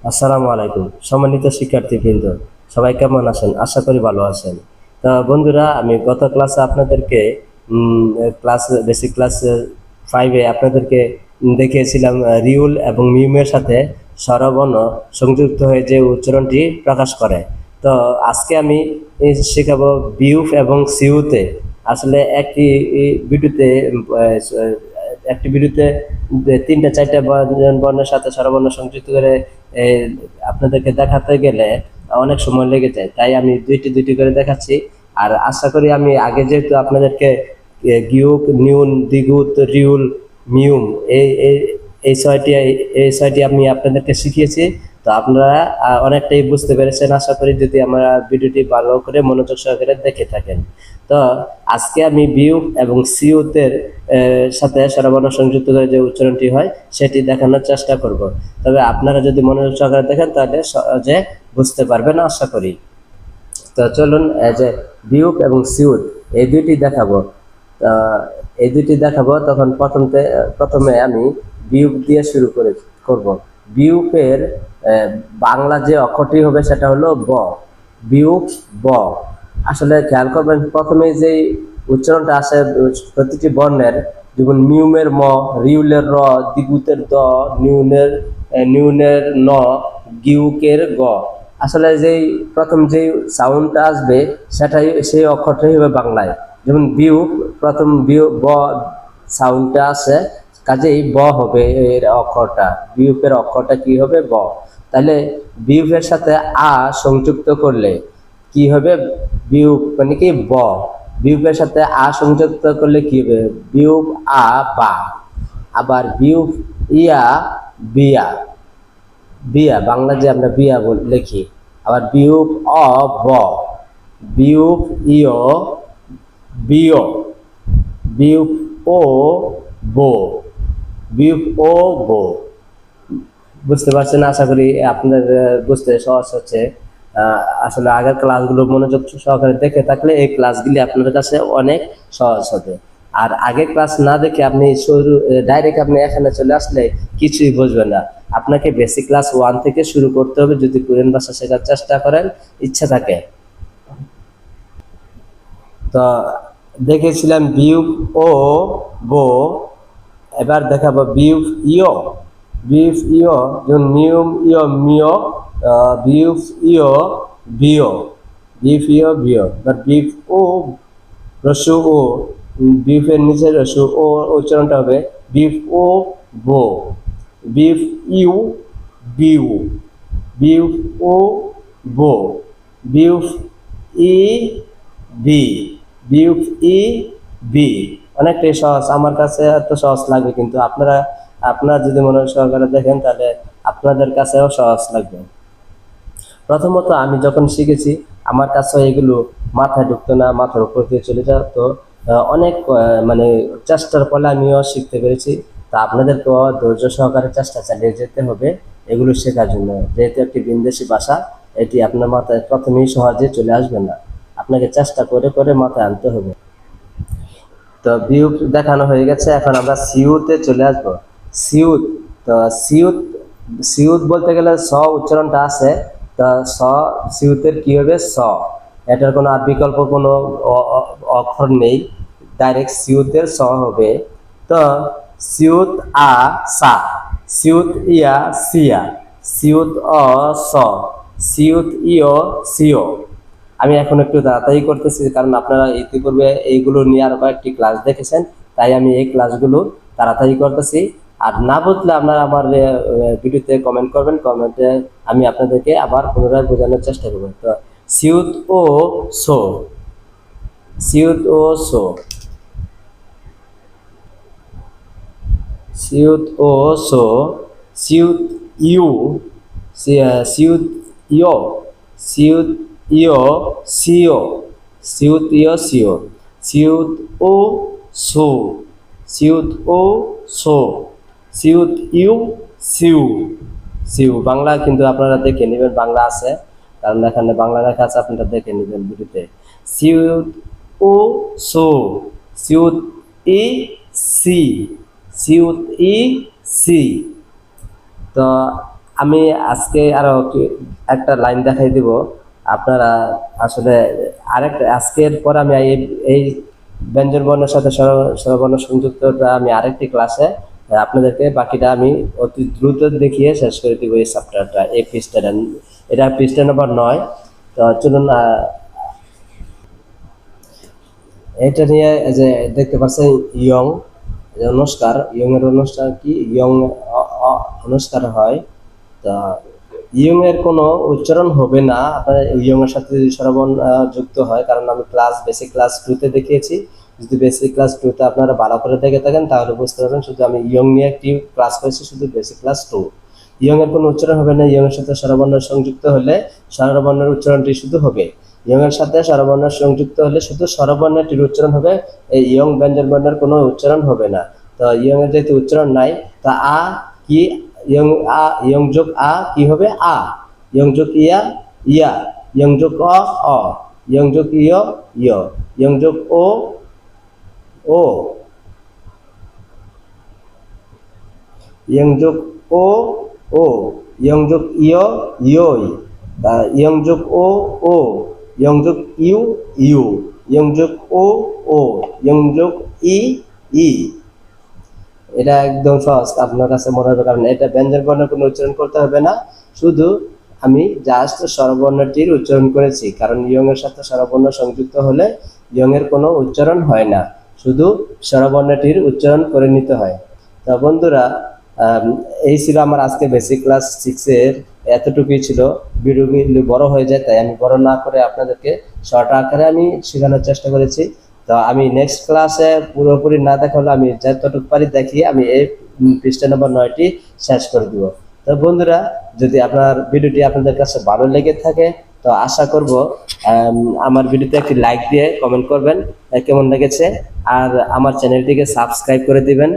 আসসালামু আলাইকুম। সম্মানিত শিক্ষার্থীবৃন্দ, সবাই কেমন আছেন? আশা করি ভালো আছেন। তা বন্ধুরা, আমি গত ক্লাসে আপনাদেরকে বেসিক ক্লাস 5 এ আপনাদেরকে দেখিয়েছিলাম রিউল এবং মিউমের সাথে স্বরবর্ণ সংযুক্ত হয়ে যে উচ্চারণটি প্রকাশ করে। তো আজকে আমি শেখাবো বিউফ এবং সিউতে। আসলে ভিডিওতে একটি ভিডিওতে তিনটা চারটা বর্ণের সাথে স্বরবর্ণ সংযুক্ত করে এ, আপনাদেরকে দেখাতে গেলে অনেক সময় লেগে যায়, তাই আমি দুইটি দুইটি করে দেখাচ্ছি। আর আশা করি আমি আগে যেহেতু আপনাদেরকে গিউক, নিউন, দিগুত, রিউল, মিউম এই এই এই ছয়টি আমি আপনাদেরকে শিখিয়েছি। তো আপনারা অনেকটাই বুঝতে পেরেছেন আশা করি, যদি আমরা ভিডিওটি ভালো করে মনোযোগ সহকারে দেখে থাকেন। তো আজকে আমি বিউক এবং সিউতের সাথে স্বরবর্ণ সংযুক্ত করে যে উচ্চারণটি হয় সেটি দেখানোর চেষ্টা করব। তবে আপনারা যদি মনোযোগ সহকারে দেখেন তাহলে সহজে বুঝতে পারবেন আশা করি। তো চলুন, যে বিউক এবং সিউত এই দুইটি দেখাবো। তখন প্রথমে আমি বিউক দিয়ে শুরু করব। বিউকের বাংলা যে অক্ষরটি হবে সেটা হলো ব। বিউক, ব। আসলে খেয়াল করবেন, প্রথমে যে উচ্চারণটা আসে প্রতিটি বর্ণের, যেমন মিউমের ম, রিউলের র, দিগুতের দ, নিউনের ন, গিউকের গ। আসলে যেই প্রথম যেই সাউন্ডটা আসবে সেই অক্ষরটাই হবে বাংলায়। যেমন বিউক, প্রথম ব সাউন্ডটা আছে, কাজেই ব হবে এর অক্ষরটা। বিউপের অক্ষরটা কি হবে? ব। তাহলে বিউপের সাথে আ সংযুক্ত করলে কি হবে? বিউপ মানে কি? ব। বিউপের সাথে আ সংযুক্ত করলে কি হবে? বিউপ আ, বা। আবার বিউপ ইয়া, বিয়া। বিয়া, বাংলা যে আমরা বিয়া লিখি। আবার বিউপ অ, ব। বিউপ ইয়, বিয়। বিউপ ও, বো। বিউপ ও, বো। বুঝতে পারছেন? আশা করি আপনাদের বুঝতে সহজ হচ্ছে। আসলে আগের ক্লাসগুলো মনোযোগ সহকারে দেখে থাকলে এই ক্লাসগুলি আপনাদের কাছে অনেক সহজ হবে। আর আগের ক্লাস না দেখে আপনি ডাইরেক্ট আপনি এখানে চলে আসলে কিছুই বুঝবেন না। আপনাকে বেসিক ক্লাস 1 থেকে শুরু করতে হবে যদি কোরিয়ান ভাষা শেখার চেষ্টা করেন, ইচ্ছা থাকে। তো দেখেছিলাম বিউপ ও, বো। এবার দেখাবো বিউফ ইয়। বিউফ ইয়, যেমন মিউম ইয়, মিয়। বিউফ ইয়, বিয়। বিউফ ইয়, বিয়। এবার বিউফ ও, রসু ও। বিউফের নিচে রসু ও উচ্চারণটা হবে বিউফ ও, বো। বিউফ ইউ, বিউ। বিউফ ও, বো। বিউফ ই, বি। বিউফ ই, বি। অনেকটাই সহজ, আমার কাছে এত সহজ লাগে, কিন্তু আপনারা যদি মনে সহকারে দেখেন তাহলে আপনাদের কাছেও সহজ লাগবে। প্রথমত আমি যখন শিখেছি আমার কাছে এগুলো মাথায় ঢুকতো না, মাথার উপর দিয়ে চলে যেত। অনেক মানে চেষ্টার ফলে আমিও শিখতে পেরেছি। তা আপনাদেরকেও ধৈর্য সহকারে চেষ্টা চালিয়ে যেতে হবে এগুলো শেখার জন্য। যেহেতু একটি বিদেশি ভাষা, এটি আপনার মাথায় প্রথমেই সহজে চলে আসবে না, আপনাকে চেষ্টা করে করে মাথায় আনতে হবে। তো ভিউ দেখানো হয়ে গেছে, এখন আমরা সিউতে চলে আসব। সিউত। তো সিউত, সিউত বলতে গেলে স উচ্চারণটা আছে। তো স, সিউতের কি হবে? স। এটার কোনো আর বিকল্প কোনো অক্ষর নেই, ডাইরেক্ট সিউতের স হবে। তো সিউত আ, সা। সিউত ইয়া, সিয়া। সিউত অ, স। সিউত ইয়, সিও। আমি এখন একটু তাড়াতাড়ি করতেছি, কারণ আপনারা ইতিপূর্বে এইগুলো নিয়ে আরো কয়েকটি ক্লাস দেখেছেন, তাই আমি এই ক্লাসগুলো তাড়াতাড়ি করতেছি। আর না বুঝলে আপনারা আমার ভিডিওতে কমেন্ট করবেন, কমেন্টে আমি আপনাদেরকে আবার পুনরায় বোঝানোর চেষ্টা করব। তো সিউত ও, সো। সিউত ও, সো। সিউত ও, সো। সিউত ইউ, সিউত ইয়। সিউত ইয়, সিও। সিউত ইয়, সিও। সিউত ও, সো। সিউত ও, সো। সিউত ইউ, সিউ। সিউ বাংলা কিন্তু আপনারা দেখে নেবেন, বাংলা আছে, কারণ এখানে বাংলা লেখা আছে, আপনারা দেখে নেবেন ভিডিওতে। সিউত ও, সো। সিউত ই, সি। সিউত ই, সি। তো আমি আজকে আরো একটা লাইন দেখাই দিব, আপনারা আসলে আরেকটা আজকের পর আমি এই ব্যঞ্জন বর্ণের সাথে স্বরবর্ণ সংযুক্তটা আমি আরেকটি ক্লাসে আপনাদেরকে বাকিটা আমি অতি দ্রুত দেখিয়ে শেষ করে দিব এই চ্যাপ্টারটা, এই পৃষ্ঠাটা। এটা পৃষ্ঠা নম্বর 9। তো চলুন এটা নিয়ে যে দেখতে পাচ্ছেন ইয়ং অনুষ্কার, ইয়ং এর অনুষ্কার কি, ইয়ং অনুষ্কার হয়। তা ইয়ং এর কোনো উচ্চারণ হবে না আপনার ইয়ং এর সাথে যদি স্বরবর্ণ যুক্ত হয়, কারণ আমি বেসিক ক্লাস 2 তে দেখিয়েছি। যদি বেসিক ক্লাস 2 তে আপনারা ভালো করে দেখে থাকেন তাহলে বুঝতে পারবেন, শুধু আমি ইয়ং নিয়ে একটি ক্লাস করেছি, শুধু বেসিক ক্লাস 2। ইয়ং এর কোনো উচ্চারণ হবে না, ইয়ং এর সাথে স্বরবর্ণ সংযুক্ত হলে স্বরবর্ণের উচ্চারণটি শুধু হবে। ইয়ং এর সাথে স্বরবর্ণ সংযুক্ত হলে শুধু স্বরবর্ণটির উচ্চারণ হবে, এই ইয়ং ব্যঞ্জন বর্ণের কোনো উচ্চারণ হবে না। তো ইয়ং এর যেহেতু উচ্চারণ নাই, তা আ কি, ইয়ং যোগ আ কি হবে, আ। ইয়ং যোগ ইয়া, ইয়া। ইয়ং যোগ অ। ইয়ং যোগ ইয়, ইয়। ইয়ং যোগ ও, ও। ইয়ং যোগ ও, ও। ইয়ং যোগ ইয়, ইয়ই। ইয়ং যোগ ও, ও। ইয়ং যোগ ইউ, ইউ। ইয়ং যোগ ও, ও। ইয়ং যোগ ই, ই। এটা একদম সহজ, আপনার কাছে মনে হবে, কারণ এটা ব্যঞ্জন বর্ণের কোনো উচ্চারণ করতে হবে না, শুধু আমি জাস্ট স্বরবর্ণটির উচ্চারণ করেছি, কারণ ইয়ং এর সাথে স্বরবর্ণ সংযুক্ত হলে ইয়ং এর কোনো উচ্চারণ হয় না, শুধু স্বরবর্ণটির উচ্চারণ করে নিতে হয়। তো বন্ধুরা, এই ছিল আমার আজকে বেসিক ক্লাস 6 এর, এতটুকুই ছিল। ভিডিওগুলি বড় হয়ে যায়, তাই আমি বড় না করে আপনাদেরকে শর্ট আকারে আমি শেখানোর চেষ্টা করেছি। তো আমি নেক্সট ক্লাসে পুরোপুরি না দেখালে আমি যতটুকু পারি দেখিয়ে আমি এই পৃষ্ঠা নম্বর 9টি শেষ করে দিব। তো বন্ধুরা, যদি আপনার ভিডিওটি আপনাদের কাছে ভালো লেগে থাকে তো আশা করব আমার ভিডিওতে একটি লাইক দিয়ে কমেন্ট করবেন কেমন লেগেছে, আর আমার চ্যানেলটিকে সাবস্ক্রাইব করে দিবেন।